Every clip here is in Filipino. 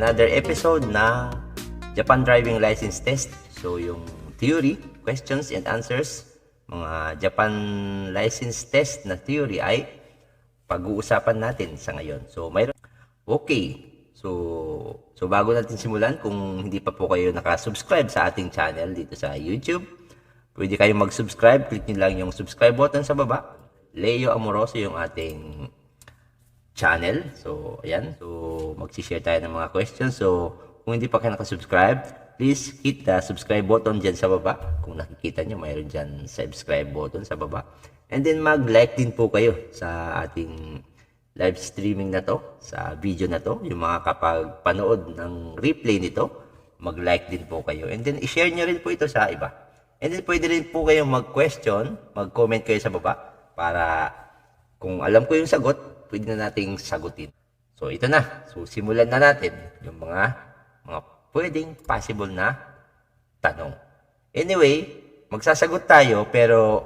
another episode na Japan Driving License Test. So yung theory, questions and answers, mga Japan License Test na theory ay pag-uusapan natin sa ngayon. So mayroon. Okay. So bago natin simulan, kung hindi pa po kayo nakasubscribe sa ating channel dito sa YouTube, pwede kayong mag-subscribe. Click nyo lang yung subscribe button sa baba. Leo Amoroso yung ating channel. So, ayan. So, mag-share tayo ng mga questions. So, kung hindi pa kayo nakasubscribe, please hit the subscribe button dyan sa baba. Kung nakikita nyo, mayroon dyan subscribe button sa baba. And then, mag-like din po kayo sa ating live streaming na to, sa video na to. Yung mga kapag panood ng replay nito, mag-like din po kayo. And then, i-share nyo rin po ito sa iba. And then, pwede rin po kayong mag-question, mag-comment kayo sa baba para kung alam ko yung sagot, pwede na nating sagutin. So, ito na. So, simulan na natin yung mga pwedeng possible na tanong. Anyway, magsasagot tayo, pero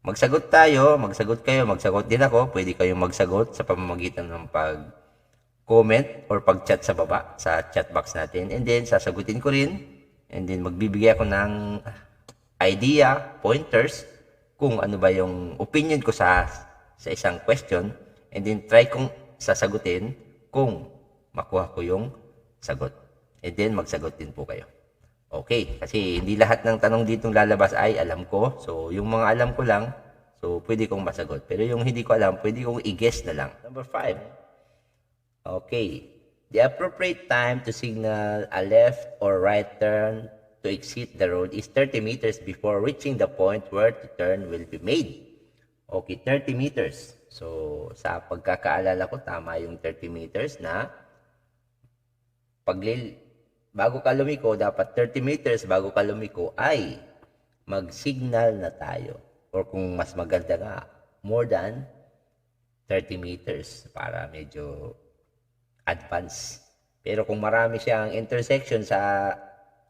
magsagot tayo, magsagot kayo, magsagot din ako. Pwede kayong magsagot sa pamamagitan ng pag-comment or pag-chat sa baba, sa chat box natin. And then, sasagutin ko rin. And then, magbibigay ako ng idea, pointers, kung ano ba yung opinion ko sa isang question. And then, try kong sasagutin kung makuha ko yung sagot. And then, magsagot din po kayo. Okay, kasi hindi lahat ng tanong ditong lalabas ay alam ko. So, yung mga alam ko lang, so, pwede kong masagot. Pero yung hindi ko alam, pwede kong i-guess na lang. Number 5. Okay. The appropriate time to signal a left or right turn to exit the road is 30 meters before reaching the point where the turn will be made. Okay, 30 meters. So, sa pagkakaalala ko, tama yung 30 meters na bago ka lumiko, dapat 30 meters bago ka lumiko ay mag-signal na tayo. Or kung mas maganda nga, more than 30 meters para medyo advance. Pero kung marami siyang intersection sa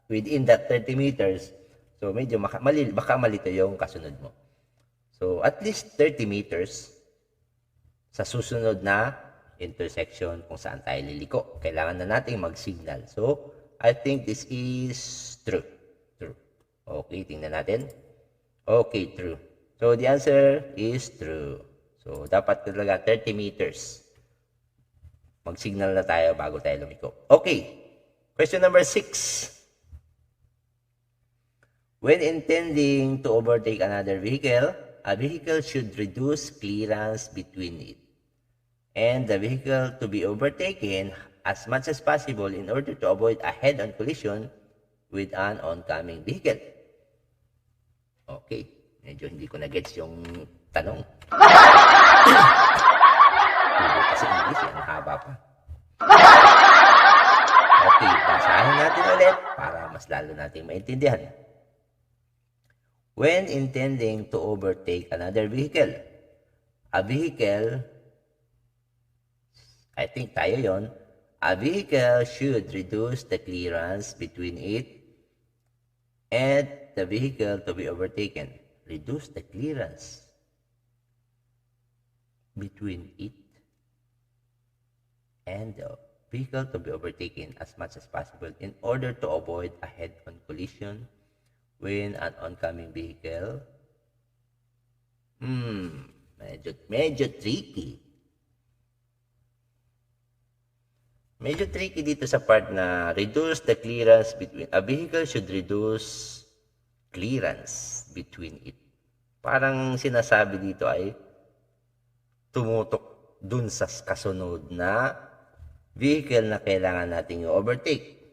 within that 30 meters, so medyo baka malito yung kasunod mo. So, at least 30 meters sa susunod na intersection kung saan tayo liliko. Kailangan na nating mag-signal. So, I think this is true. True. Okay, tingnan natin. Okay, true. So, the answer is true. So, dapat talaga 30 meters. Mag-signal na tayo bago tayo lumiko. Okay. Question number 6. When intending to overtake another vehicle, a vehicle should reduce clearance between it and the vehicle to be overtaken as much as possible in order to avoid a head-on collision with an oncoming vehicle. Okay. Medyo hindi ko na-gets yung tanong. Kasi English, ang haba pa. Okay, basahin natin ulit para mas lalo nating maintindihan. When intending to overtake another vehicle, a vehicle, I think tayo yon, a vehicle should reduce the clearance between it and the vehicle to be overtaken. Reduce the clearance between it and the vehicle to be overtaken as much as possible in order to avoid a head-on collision when an oncoming vehicle. Medyo tricky. Medyo tricky dito sa part na reduce the clearance between. A vehicle should reduce clearance between it. Parang sinasabi dito ay tumutok dun sa kasunod na vehicle na kailangan nating overtake.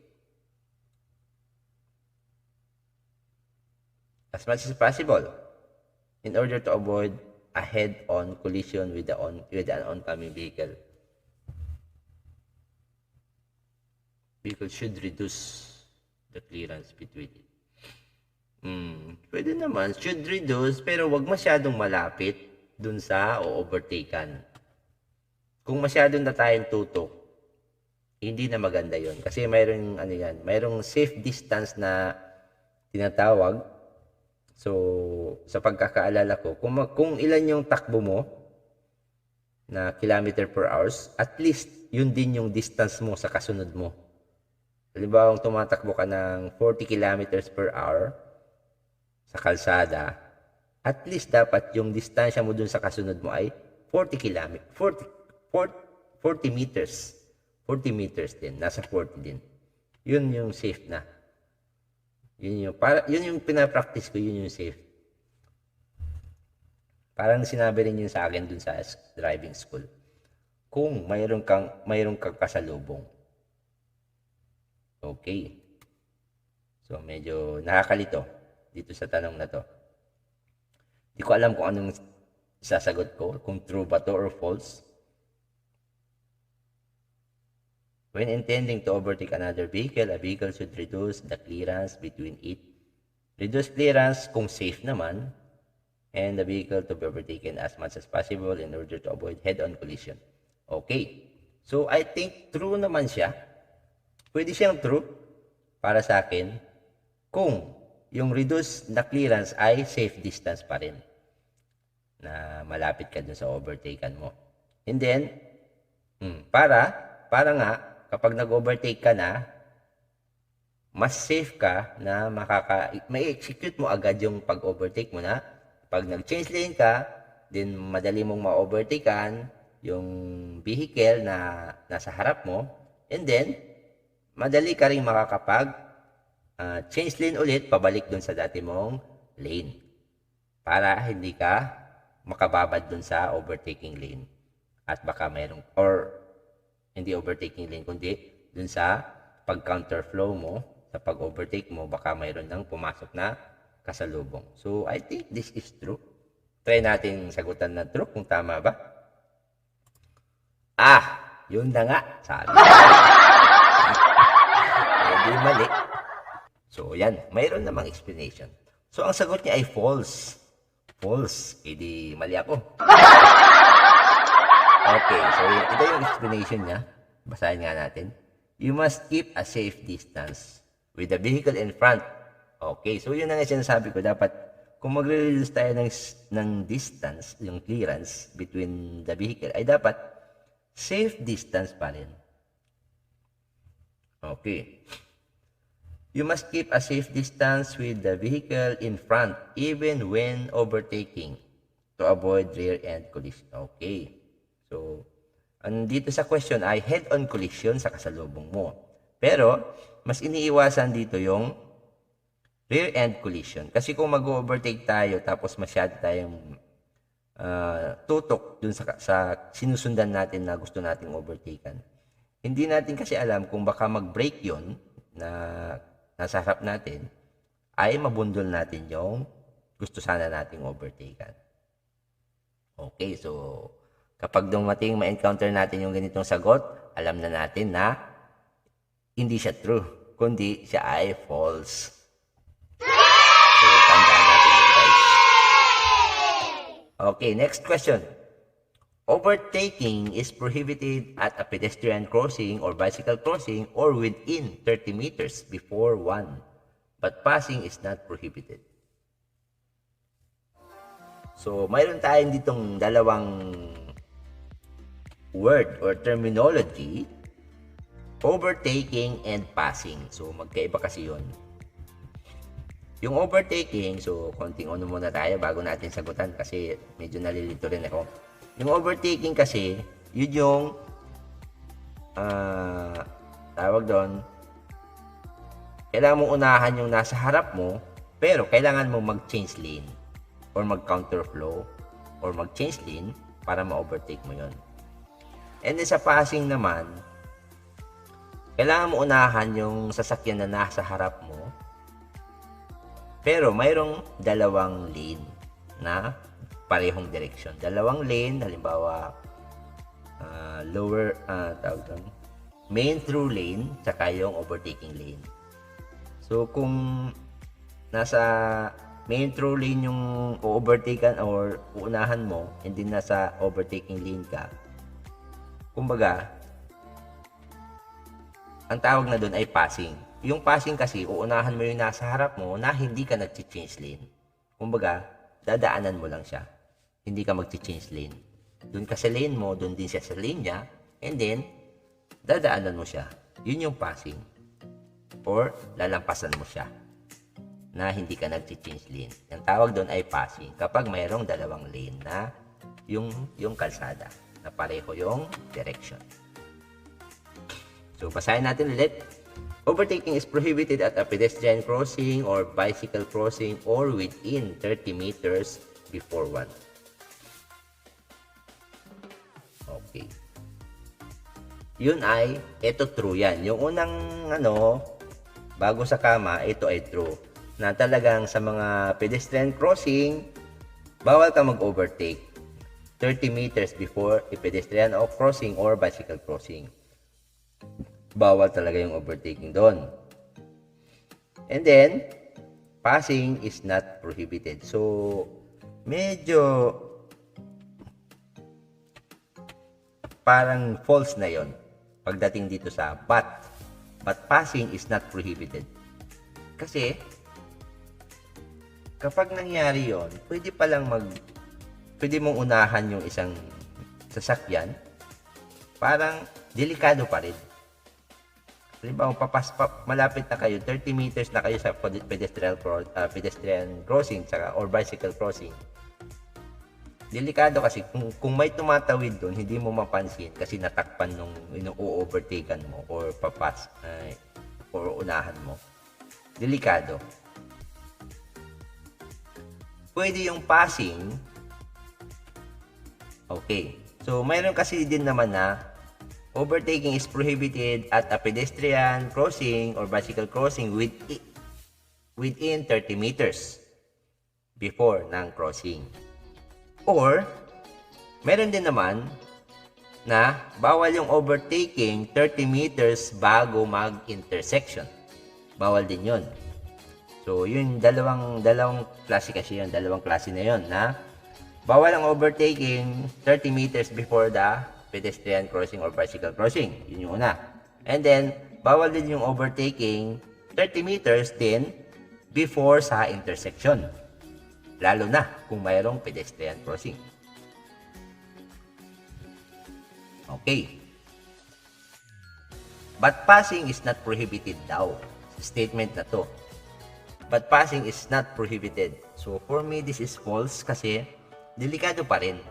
As much as possible in order to avoid a head-on collision with an oncoming vehicle. Vehicle should reduce the clearance between it. Pwede naman, should reduce, pero wag masyadong malapit dun sa o-overtaken. Kung masyadong na tayong tutok, hindi na maganda yon. Kasi mayroong safe distance na tinatawag. So, sa pagkakaalala ko, kung ilan yung takbo mo, na kilometer per hours, at least yun din yung distance mo sa kasunod mo. Halimbawa, kung tumatakbo ka ng 40 kilometers per hour sa kalsada, at least dapat yung distansya mo dun sa kasunod mo ay 40 meters. 40 meters din. Nasa 40 din. Yun yung safe na. Yun yung pinapractice ko, yun yung safe. Parang sinabi rin yun sa akin dun sa driving school. Kung mayroon kang kasalubong. Okay. So, medyo nakakalito dito sa tanong na to. Hindi ko alam kung anong sasagot ko, kung true ba to or false. When intending to overtake another vehicle, a vehicle should reduce the clearance between it. Reduce clearance kung safe naman, and the vehicle to be overtaken as much as possible in order to avoid head-on collision. Okay. So, I think true naman siya. Pwede siyang true para sa akin kung yung reduce na clearance ay safe distance pa rin na malapit ka dun sa overtaken mo. And then, para nga, kapag nag-overtake ka na, mas safe ka na may execute mo agad yung pag-overtake mo na. Pag nag-change lane ka, then madali mong ma-overtakean yung vehicle na nasa harap mo. And then, madali ka rin makakapag change lane ulit, pabalik dun sa dati mong lane. Para hindi ka makababad dun sa overtaking lane. At baka hindi overtaking lane, kundi dun sa pag-counter flow mo, sa pag-overtake mo, baka mayroon nang pumasok na kasalubong. So, I think this is true. Try natin sagutan ng true kung tama ba. Yun na nga. Sabi. Hindi mali. So, yan. Mayroon namang explanation. So, ang sagot niya ay false. False. Di mali ako. Okay. So, ito yung explanation niya. Basahin nga natin. You must keep a safe distance with the vehicle in front. Okay. So, yun na nga sinasabi ko. Dapat, kung magre-reduce tayo ng distance, yung clearance between the vehicle, ay dapat safe distance pa rin. Okay. You must keep a safe distance with the vehicle in front even when overtaking to avoid rear-end collision. Okay. So, andito sa question ay head-on collision sa kasalubong mo. Pero, mas iniiwasan dito yung rear-end collision. Kasi kung mag-overtake tayo tapos masyado tayong tutok dun sa sinusundan natin na gusto nating overtaken, hindi natin kasi alam kung baka mag-brake yon na nasa harap natin, ay mabundol natin yung gusto sana nating overtaken. Okay, so kapag dumating ma-encounter natin yung ganitong sagot, alam na natin na hindi siya true, kundi siya ay false. So, tandaan natin yun, guys. Okay, next question. Overtaking is prohibited at a pedestrian crossing or bicycle crossing or within 30 meters before one, but passing is not prohibited. So, mayroon tayong ditong dalawang word or terminology, overtaking and passing. So, magkaiba kasi yun. Yung overtaking, so, konting ano muna tayo bago natin sagutan kasi medyo nalilito rin ako. Yung overtaking kasi, yun yung tawag doon, kailangan mong unahan yung nasa harap mo, pero kailangan mong mag-change lane or mag-counter flow or mag-change lane para ma-overtake mo yun. And then sa passing naman, kailangan mo unahan yung sasakyan na nasa harap mo, pero mayroong dalawang lane na parehong direksyon. Dalawang lane, halimbawa, main through lane, tsaka yung overtaking lane. So, kung nasa main through lane yung overtaken or uunahan mo, hindi nasa overtaking lane ka, kumbaga, ang tawag na doon ay passing. Yung passing kasi, uunahan mo yung nasa harap mo na hindi ka nag-change lane. Kumbaga, dadaanan mo lang siya. Hindi ka mag-change lane. Doon ka sa lane mo, doon din siya sa lane niya, and then, dadaanan mo siya. Yun yung passing. Or, lalampasan mo siya na hindi ka nag-change lane. Ang tawag doon ay passing. Kapag mayroong dalawang lane na yung kalsada, na pareho yung direction. So, basahin natin ulit. Overtaking is prohibited at a pedestrian crossing or bicycle crossing or within 30 meters before one. Okay. Yun ay, ito true yan. Yung unang, bago sa kama, ito ay true. Na talagang sa mga pedestrian crossing, bawal ka mag-overtake 30 meters before a pedestrian or crossing or bicycle crossing. Bawal talaga yung overtaking doon. And then, passing is not prohibited. So, medyo parang false na yon pagdating dito sa but passing is not prohibited. Kasi, kapag nangyari yon, pwede mong unahan yung isang sasakyan, parang delikado pa rin. Halimbawa, malapit na kayo, 30 meters na kayo sa pedestrian crossing or bicycle crossing. Delikado kasi kung may tumatawid doon, hindi mo mapansin kasi natakpan nung overtaken mo or or unahan mo. Delikado. Pwede yung passing. Okay. So, mayroon kasi din naman na overtaking is prohibited at a pedestrian crossing or bicycle crossing within 30 meters before ng crossing. Or, meron din naman na bawal yung overtaking 30 meters bago mag-intersection. Bawal din yun. So, yun, dalawang klase kasi yun. Dalawang klase na yun na bawal ang overtaking 30 meters before the pedestrian crossing or bicycle crossing. Yun yung una. And then, bawal din yung overtaking 30 meters din before sa intersection. Lalo na kung mayroong pedestrian crossing. Okay. But passing is not prohibited daw. Statement na to. But passing is not prohibited. So, for me, this is false kasi delikado pa rin.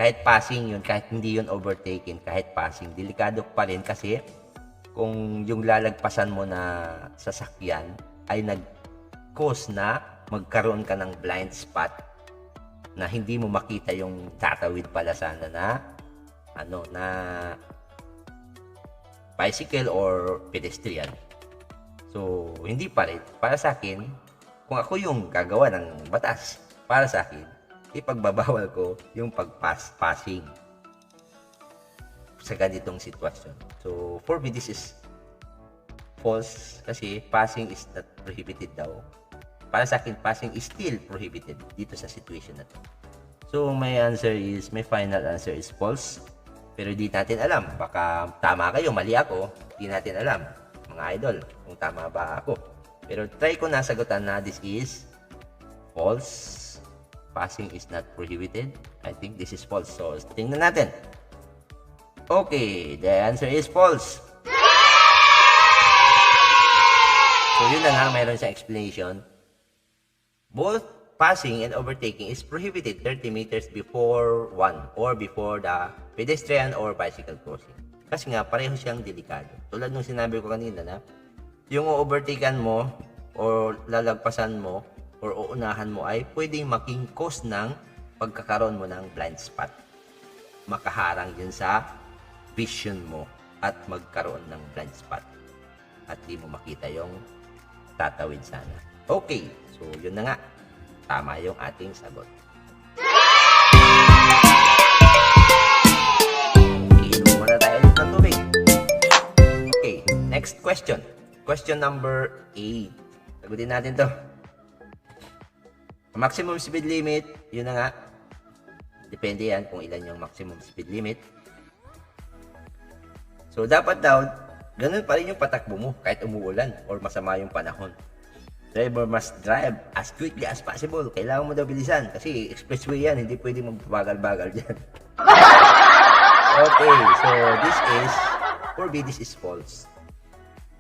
Kahit passing yun, kahit hindi yun overtaken, kahit passing, delikado pa rin kasi kung yung lalagpasan mo na sasakyan ay nag-cause na magkaroon ka ng blind spot na hindi mo makita yung tatawid pala sana na bicycle or pedestrian. So, hindi pa rin. Para sa akin, kung ako yung gagawa ng batas, para sa akin, ipagbabawal ko yung pag-passing sa ganitong sitwasyon. So, for me, this is false kasi passing is not prohibited daw. Para sa akin, passing is still prohibited dito sa situation na to. So, my final answer is false. Pero di natin alam. Baka tama kayo, mali ako. Di natin alam, mga idol, kung tama ba ako. Pero try ko na sagutan na this is false. Passing is not prohibited. I think this is false. So, tingnan natin. Okay, the answer is false. So, yun na nga, mayroon siyang explanation. Both passing and overtaking is prohibited 30 meters before one or before the pedestrian or bicycle crossing. Kasi nga, pareho siyang delikado. Tulad nung sinabi ko kanina na, yung overtaken mo or lalagpasan mo or uunahan mo ay pwedeng making cause ng pagkakaroon mo ng blind spot. Makaharang yun sa vision mo at magkaroon ng blind spot. At di mo makita yung tatawid sana. Okay, so yun na nga. Tama yung ating sagot. Inom muna tayo ulit ng tubig. Okay, next question. Question number 8. Sagutin natin to. Maximum speed limit, yun na nga. Depende yan kung ilan yung maximum speed limit. So, dapat daw, ganun pa rin yung patakbo mo kahit umuulan or masama yung panahon. driver must drive as quickly as possible. Kailangan mo daw bilisan kasi expressway yan, hindi pwedeng magbagal-bagal dyan. Okay, so this is, for B, this is false.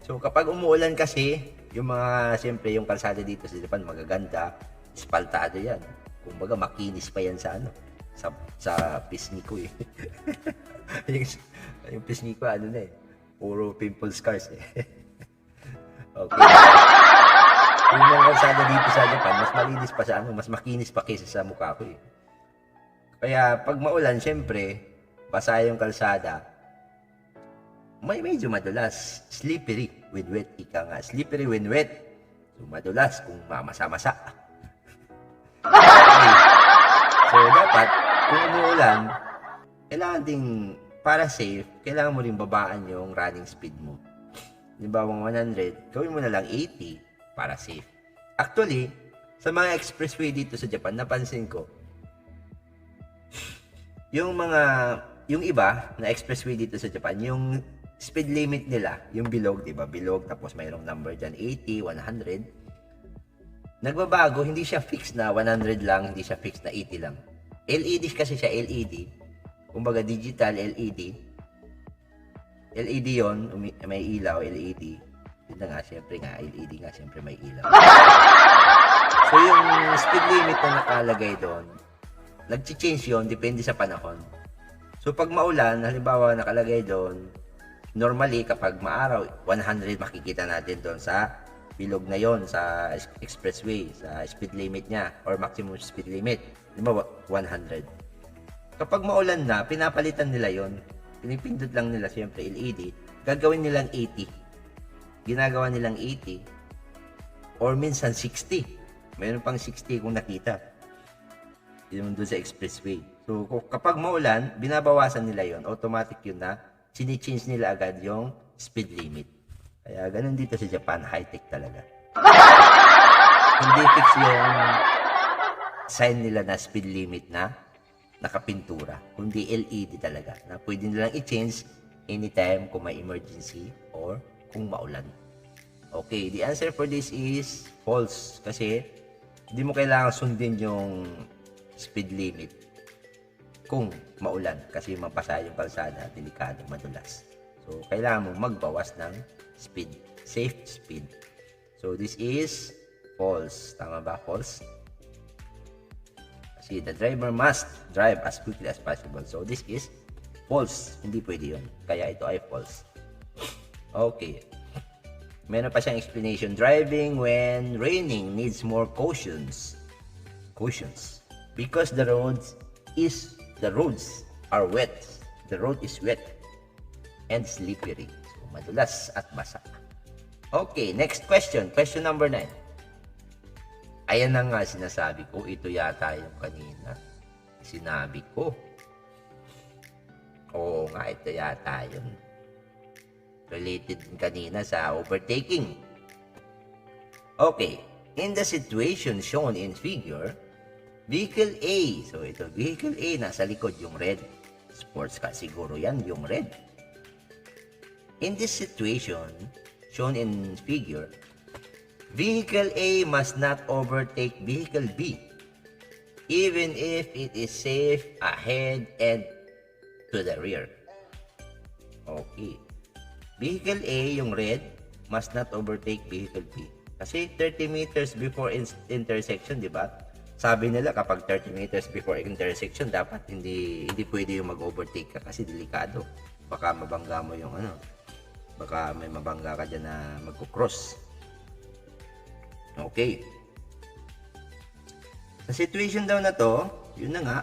So kapag umuulan kasi, yung mga, siyempre yung kalsada dito sa Japan, magaganda, espaltado yan. Kumbaga makinis pa yan sa ano, sa pisngi ko eh. yung pisngi ko, ano na eh, puro pimple scars eh. Okay. Yung mga kalsada dito sa Japan, mas malinis pa sa ano, mas makinis pa kaysa sa mukha ko eh. Kaya pag maulan, siyempre, basa yung kalsada, may medyo madulas, slippery when wet, ika nga, slippery when wet. So madulas kung mamasa-masa. Okay. So dapat, kung umuulan, kailangan ding, para safe, kailangan mo rin babaan yung running speed mo. Halimbawa 100, gawin mo na lang 80 para safe. Actually, sa mga expressway dito sa Japan, napansin ko, yung iba na expressway dito sa Japan, yung speed limit nila, yung bilog, di ba? Bilog, tapos mayroong number dyan, 80, 100. Nagbabago, hindi siya fixed na 100 lang, hindi siya fixed na 80 lang. LED kasi siya, LED. Kumbaga digital LED. LED yon, may ilaw, LED. Yun na nga, syempre nga, LED nga, syempre may ilaw. So yung speed limit na nakalagay doon, nag-change yon, depende sa panahon. So pag maulan, halimbawa nakalagay doon, normally kapag maaraw, 100 makikita natin doon sa bilog na yon, sa expressway, sa speed limit niya, or maximum speed limit. Halimbawa, 100. Kapag maulan na, pinapalitan nila yon. Pinipindot lang nila siyempre LED, gagawin nilang 80. Ginagawa nilang 80. Or minsan 60. Mayroon pang 60 kung nakita. Yun doon sa expressway. So, kapag maulan, binabawasan nila yon, automatic yun na, sini-change nila agad yung speed limit. Kaya ganun dito sa Japan, high-tech talaga. Hindi fix yung sign nila na speed limit na nakapintura, kundi LED talaga, na pwede nilang i-change anytime kung may emergency or kung maulan. Okay, the answer for this is false kasi hindi mo kailangan sundin yung speed limit kung maulan kasi mabasa yung kalsada, delikado, madulas. So, kailangan mo magbawas ng speed, safe speed. So, this is false. Tama ba? False? Kasi the driver must drive as quickly as possible. So, this is false. Hindi pwede yun. Kaya ito ay false. Okay. Meron pa siyang explanation. Driving when raining needs more cautions. Cautions. Because the roads are wet. The road is wet and slippery. So, madulas at basa. Okay, next question. Question number 9. Ayan na nga sinasabi ko. Ito yata yung kanina. Sinabi ko. Oo nga, ito yata yun. Related din kanina sa overtaking. Okay. In the situation shown in figure, Vehicle A. So, ito, Vehicle A, nasa likod yung red. Sports car, siguro yan, yung red. In this situation, shown in figure, Vehicle A must not overtake Vehicle B, even if it is safe ahead and to the rear. Okay. Vehicle A, yung red, must not overtake Vehicle B. Kasi 30 meters before intersection, di ba? Sabi nila kapag 30 meters before intersection, dapat hindi pwede yung mag-overtake ka kasi delikado. Baka mabangga mo yung ano. Baka may mabangga ka dyan na magkukross. Okay. Sa situation daw na to, yun na nga.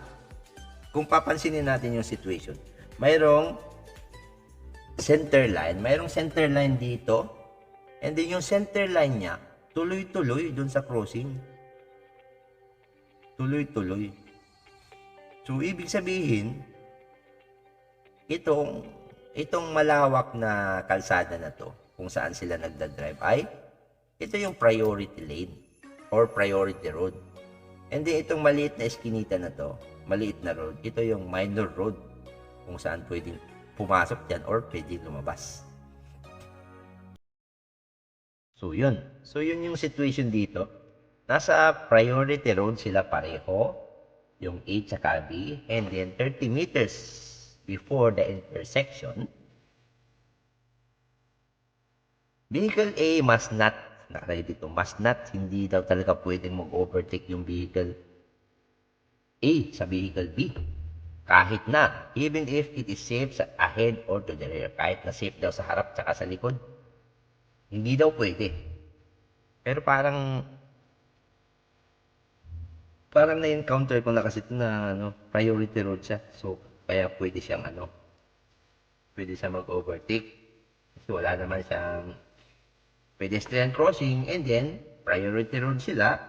Kung papansinin natin yung situation, mayroong center line. Mayroong center line dito. And then yung center line niya, tuloy-tuloy dun sa crossing. Tuloy-tuloy. So, ibig sabihin, itong malawak na kalsada na to, kung saan sila nagdadrive, ay ito yung priority lane or priority road. And then, itong maliit na eskinita na to, maliit na road, ito yung minor road, kung saan pwedeng pumasok dyan or pwedeng lumabas. So, yun. So, yun yung situation dito. Nasa priority road sila pareho, yung A tsaka B, and then 30 meters before the intersection, vehicle A must not, nakalagay dito, must not, hindi daw talaga pwedeng mag-overtake yung vehicle A sa vehicle B. Kahit na, even if it is safe sa ahead or to the rear, kahit na safe daw sa harap tsaka sa likod, hindi daw pwede. Pero parang na-encounter ko na kasi ito na priority road siya. So, kaya pwede siya mag-overtake. Kasi wala naman siyang pedestrian crossing, and then priority road sila,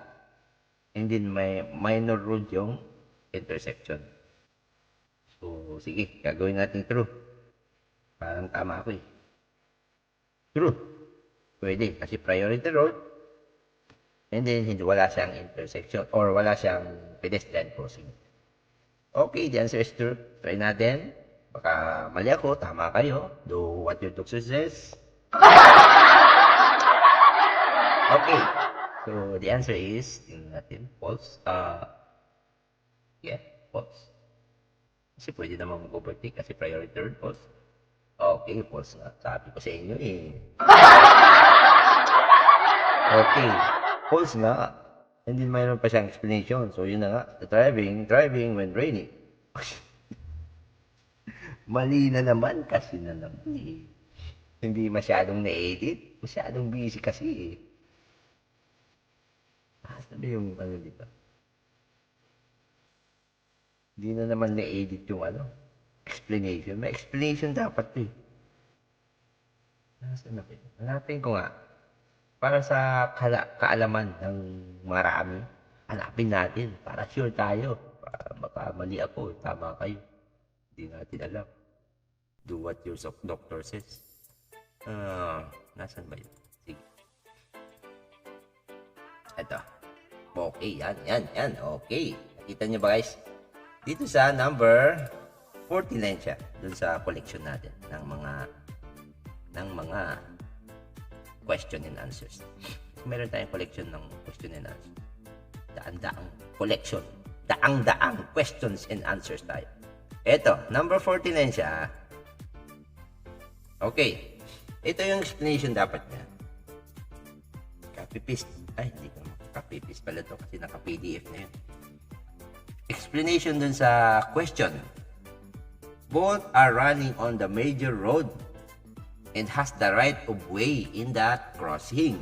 and then may minor road yung intersection. So, sige, gagawin natin true. Parang tama ako eh. True. Pwede, kasi priority road, and then wala siyang intersection or wala siyang pedestrian crossing. Okay, the answer is true. Try natin. Baka mali ako, tama kayo. Do what your doctor says. Okay. So, the answer is, tingnan natin, false. Yeah, false. Kasi pwede naman mag-overtake kasi priority road, false. Okay, false nga. Sabi ko sa inyo eh. Okay, false nga. And then mayroon pa siyang explanation. So, yun na nga. The driving when raining. Mali na naman kasi na naman eh. Hindi masyadong na-edit. Masyadong busy kasi eh. Sabi yung dito. Hindi na naman na-edit yung explanation. May explanation dapat eh. Nasaan na ba? Hanapin ko nga. Para sa kaalaman ng marami, hanapin natin. Para sure tayo. Baka mali ako, tama kayo. Hindi natin alam. Do what your doctor says. Nasaan ba yun? Sige. Ito. Okay, yan. Okay. Nakita nyo ba guys? Dito sa number 49 siya. Dun sa collection natin ng mga question and answers. Meron tayong collection ng question and answers. Daan-daang collection. Daang-daang questions and answers tayo. Ito, number 49 siya. Okay. Ito yung explanation dapat niya. Copy-paste. Ay, hindi ko. Copy-paste pala to kasi naka-PDF na yun. Explanation dun sa question. Both are running on the major road and has the right of way in that crossing.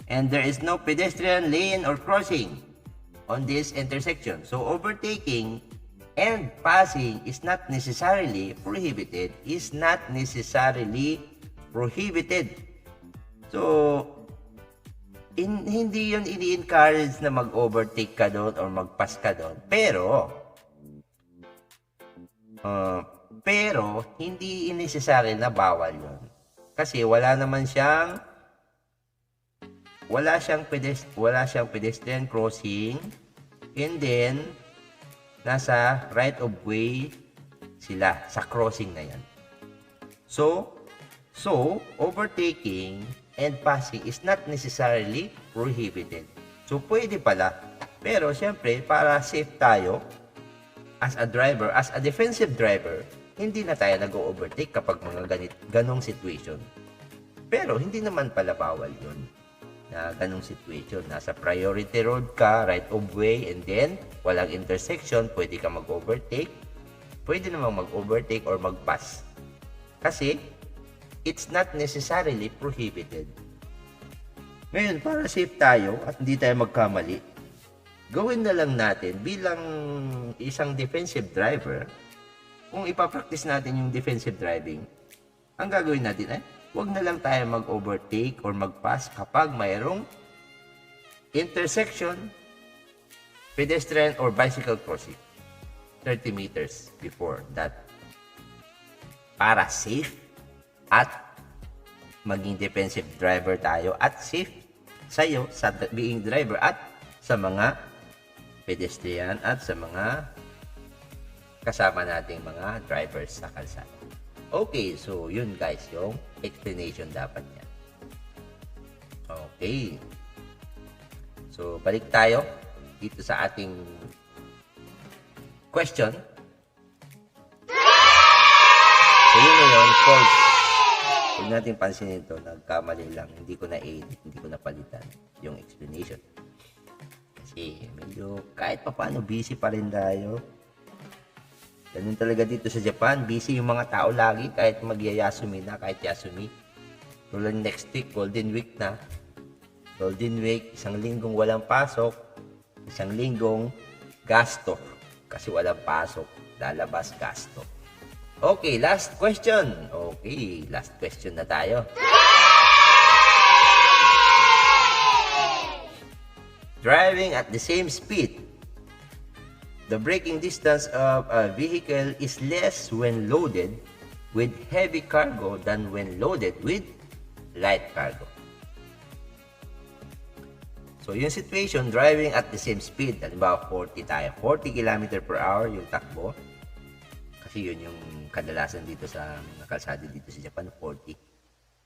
And there is no pedestrian lane or crossing on this intersection. So overtaking and passing is not necessarily prohibited. So, hindi yun ini-encourage na mag-overtake ka doon or mag-pass ka doon. Pero hindi necessary na bawal yun. Kasi wala siyang pedestrian crossing, and then nasa right of way sila sa crossing na yan. So overtaking and passing is not necessarily prohibited. So pwede pala. Pero siyempre, para safe tayo as a driver, as a defensive driver, hindi na tayo nag-overtake kapag mga ganong situation. Pero hindi naman pala bawal yun na ganong situation. Nasa priority road ka, right of way, and then walang intersection, pwede ka mag-overtake. Pwede namang mag-overtake or mag-pass. Kasi it's not necessarily prohibited. Ngayon, para safe tayo at hindi tayo magkamali, gawin na lang natin bilang isang defensive driver. Kung ipapractice natin yung defensive driving, ang gagawin natin ay huwag na lang tayo mag-overtake or mag-pass kapag mayroong intersection, pedestrian or bicycle crossing 30 meters before that. Para safe at maging defensive driver tayo at safe sa'yo sa being driver at sa mga pedestrian at sa mga kasama nating mga drivers sa kalsada. Okay, so yun guys, yung explanation dapat niya. Okay. So, balik tayo dito sa ating question. So, yun na yun, false. Huwag natin pansinin ito, nagkamali lang. Hindi ko na-edit, hindi ko napalitan yung explanation. Kasi medyo kahit pa paano busy pa rin tayo. Ganun talaga dito sa Japan, busy yung mga tao lagi kahit mag-yasumi na, kahit yasumi. Tulad next week, Golden Week na. Golden Week, isang linggong walang pasok, isang linggong gasto. Kasi walang pasok, lalabas gasto. Okay, last question. Okay, last question na tayo. Driving at the same speed, the braking distance of a vehicle is less when loaded with heavy cargo than when loaded with light cargo. So, yung situation, driving at the same speed, halimbawa 40 tayo, 40 km per hour yung takbo. Kasi yun yung kadalasan dito sa mga kalsada dito sa Japan, 40.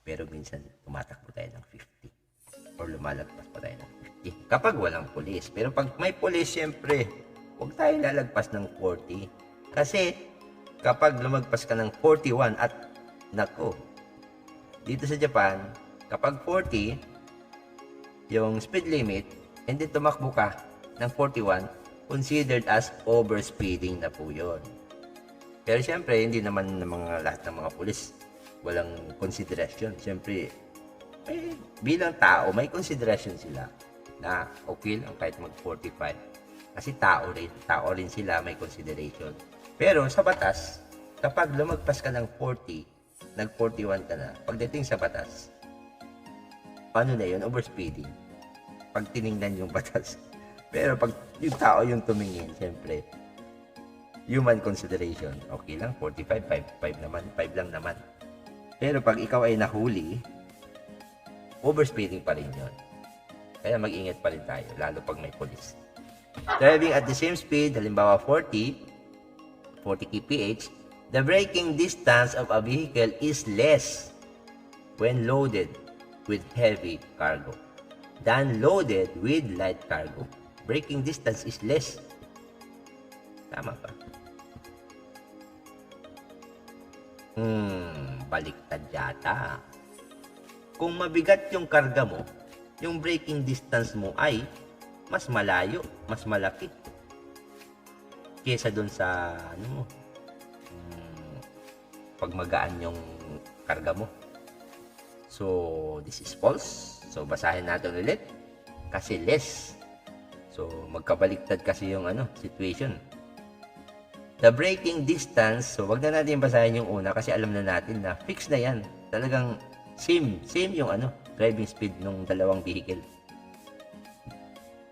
Pero minsan, tumatakbo tayo ng 50. Or lumalagpas pa tayo ng 50. Kapag walang pulis. Pero pag may pulis, syempre, huwag tayo lalagpas ng 40. Kasi, kapag lumagpas ka ng 41 at, nako, dito sa Japan, kapag 40, yung speed limit, and then tumakbo ka ng 41, considered as overspeeding na po yun. Pero syempre, hindi naman ng mga lahat ng mga pulis walang consideration. Syempre, bilang tao, may consideration sila na okay lang kahit mag-45. Kasi tao rin sila, may consideration. Pero sa batas, kapag lumagpas ka ng 40, nag-41 ka na, pagdating sa batas, ano na yun? Overspeeding. Pag tiningnan yung batas. Pero pag yung tao yung tumingin, siyempre, human consideration. Okay lang, 45, 5 naman, 5 lang naman. Pero pag ikaw ay nahuli, overspeeding pa rin yun. Kaya mag-ingat pa rin tayo, lalo pag may police. Driving at the same speed, halimbawa 40 kph, the braking distance of a vehicle is less when loaded with heavy cargo than loaded with light cargo. Braking distance is less. Tama ba? Baliktad yata. Kung mabigat yung karga mo, yung braking distance mo ay mas malayo, mas malaki kesa dun sa pag magaan yung karga mo. So, this is false. So, basahin natin ulit. Kasi less. So, magkabaliktad kasi yung situation. The braking distance, so wag na natin basahin yung una kasi alam na natin na fix na yan. Talagang same yung driving speed ng dalawang vehicle.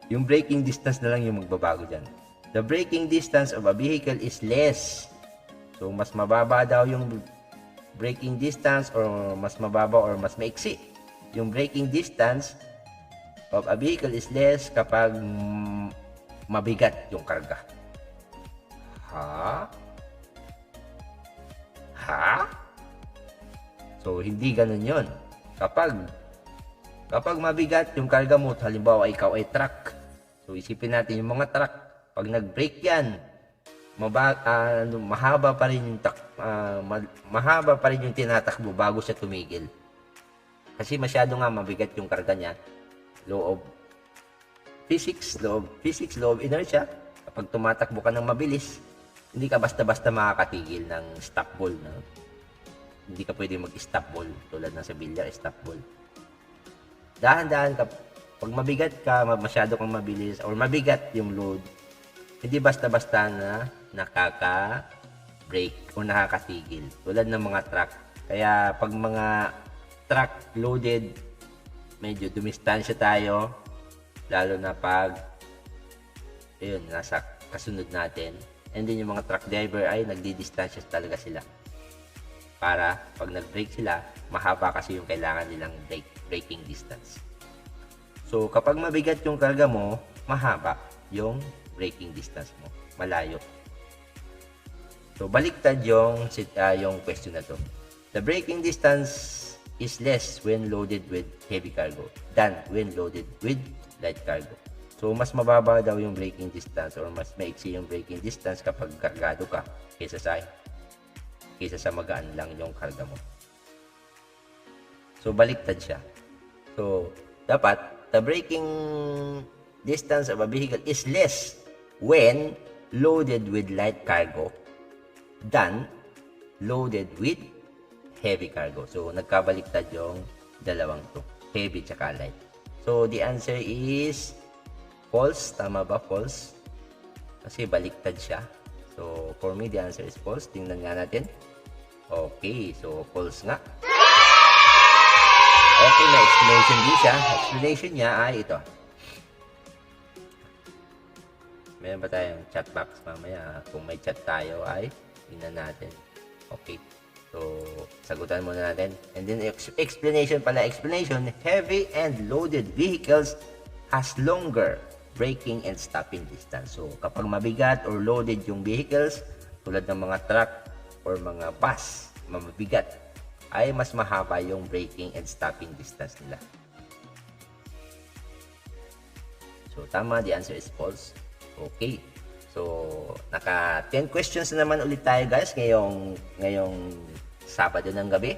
Yung braking distance na lang yung magbabago dyan. The braking distance of a vehicle is less. So, mas mababa daw yung braking distance or mas mababa or mas maiksi. Yung braking distance of a vehicle is less kapag mabigat yung karga. Ha? So, hindi ganun yun. Kapag mabigat yung karga mo, halimbawa ikaw ay truck. So, isipin natin yung mga truck. Pag nag-brake yan, mahaba pa rin yung tinatakbo bago siya tumigil. Kasi masyado nga mabigat yung karga niya. Law of physics, law of inertia. Kapag tumatakbo ka ng mabilis, hindi ka basta-basta makakatigil ng stop ball. No? Hindi ka pwede mag-stop ball. Tulad ng sa bilyar, stop ball. Dahan-dahan ka. Pag mabigat ka, masyado kang mabilis, or mabigat yung load, hindi basta-basta na nakaka-brake o nakakatigil. Tulad ng mga truck. Kaya pag mga truck loaded, medyo dumistansya tayo. Lalo na pag nasa kasunod natin. And then yung mga truck driver ay nagdidistansya talaga sila. Para pag nag-brake sila, mahaba kasi yung kailangan nilang braking distance. So kapag mabigat yung karga mo, mahaba yung braking distance mo. Malayo. So baliktad yung question na to. The braking distance is less when loaded with heavy cargo than when loaded with light cargo. So, mas mababa daw yung braking distance or mas maiksi yung braking distance kapag kargado ka kaysa sa magaan lang yung karga mo. So, baliktad siya. So, dapat, the braking distance of a vehicle is less when loaded with light cargo than loaded with heavy cargo. So, nagkabaliktad yung dalawang to. Heavy tsaka light. So, the answer is false. Tama ba? False. Kasi baliktad siya. So, for me, the answer is false. Tingnan nga natin. Okay. So, false nga. Okay, may explanation din siya. Explanation niya ay ito. Meron ba tayong chat box mamaya? Kung may chat tayo ay tingnan natin. Okay. So, sagutan muna natin. And then, explanation pala. Explanation, heavy and loaded vehicles has longer braking and stopping distance. So, kapag mabigat or loaded yung vehicles, tulad ng mga truck or mga bus, mabigat, ay mas mahaba yung braking and stopping distance nila. So, tama. The answer is false. Okay. So, naka 10 questions na naman ulit tayo guys ngayong Sabado ng gabi.